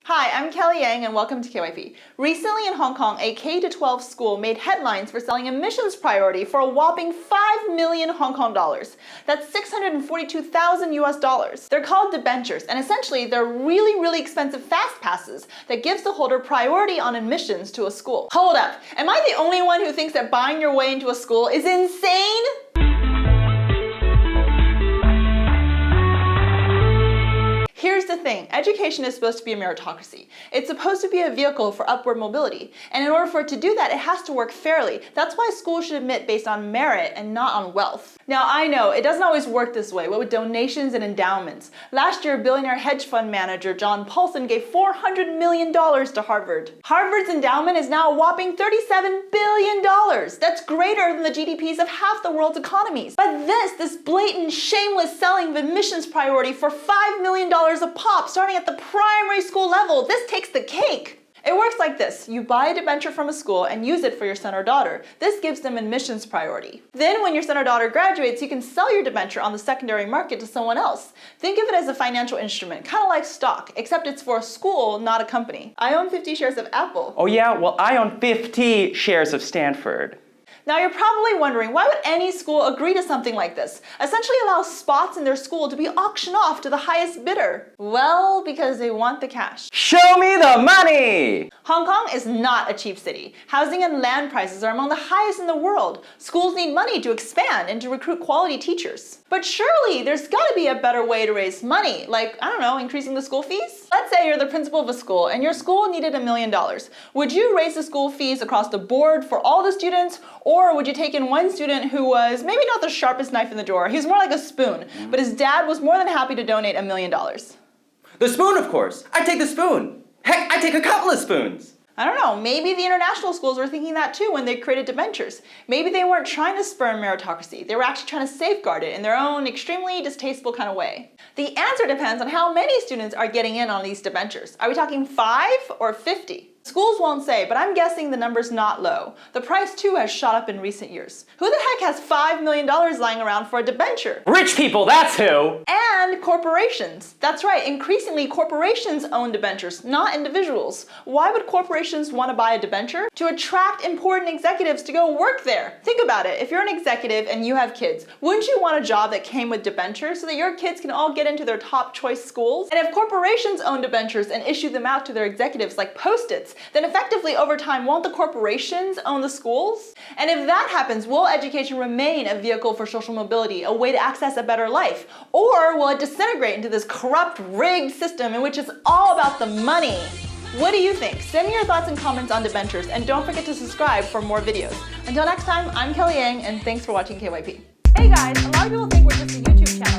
Hi, I'm Kelly Yang and welcome to KYP. Recently in Hong Kong, a K-12 school made headlines for selling admissions priority for a whopping 5 million Hong Kong dollars. That's 642,000 US dollars. They're called debentures, and essentially they're really expensive fast passes that gives the holder priority on admissions to a school. Hold up, am I the only one who thinks that buying your way into a school is insane? Here's the thing, education is supposed to be a meritocracy. It's supposed to be a vehicle for upward mobility. And in order for it to do that, it has to work fairly. That's why schools should admit based on merit and not on wealth. Now I know, it doesn't always work this way, what with donations and endowments. Last year, billionaire hedge fund manager John Paulson gave $400 million to Harvard. Harvard's endowment is now a whopping $37 billion. That's greater than the GDPs of half the world's economies. But this blatant, shameless selling of admissions priority for $5 million a pop starting at the primary school level, this takes the cake. It works like this. You buy a debenture from a school and use it for your son or daughter. This gives them admissions priority. Then when your son or daughter graduates, you can sell your debenture on the secondary market to someone else. Think of it as a financial instrument, kind of like stock, except it's for a school, not a company. I own 50 shares of Apple. Oh yeah? Well, I own 50 shares of Stanford. Now you're probably wondering, why would any school agree to something like this? Essentially allow spots in their school to be auctioned off to the highest bidder. Well, because they want the cash. Show me the money! Hong Kong is not a cheap city. Housing and land prices are among the highest in the world. Schools need money to expand and to recruit quality teachers. But surely there's gotta be a better way to raise money, like, I don't know, increasing the school fees? Let's say you're the principal of a school and your school needed $1 million. Would you raise the school fees across the board for all the students, or would you take in one student who was maybe not the sharpest knife in the drawer? He was more like a spoon, but his dad was more than happy to donate $1 million. The spoon, of course. I'd take the spoon. Heck, I'd take a couple of spoons. I don't know, maybe the international schools were thinking that too when they created debentures. Maybe they weren't trying to spur meritocracy. They were actually trying to safeguard it in their own extremely distasteful kind of way. The answer depends on how many students are getting in on these debentures. Are we talking 5 or 50? Schools won't say, but I'm guessing the number's not low. The price too has shot up in recent years. Who the heck has $5 million lying around for a debenture? Rich people, that's who! And corporations. That's right, increasingly corporations own debentures, not individuals. Why would corporations want to buy a debenture? To attract important executives to go work there. Think about it, if you're an executive and you have kids, wouldn't you want a job that came with debentures so that your kids can all get into their top choice schools? And if corporations own debentures and issue them out to their executives like Post-its, then effectively over time, won't the corporations own the schools? And if that happens, will education remain a vehicle for social mobility, a way to access a better life? Or will it disintegrate into this corrupt, rigged system in which it's all about the money? What do you think? Send me your thoughts and comments on debentures, and don't forget to subscribe for more videos. Until next time, I'm Kelly Yang, and thanks for watching KYP. Hey guys, a lot of people think we're just a YouTube channel.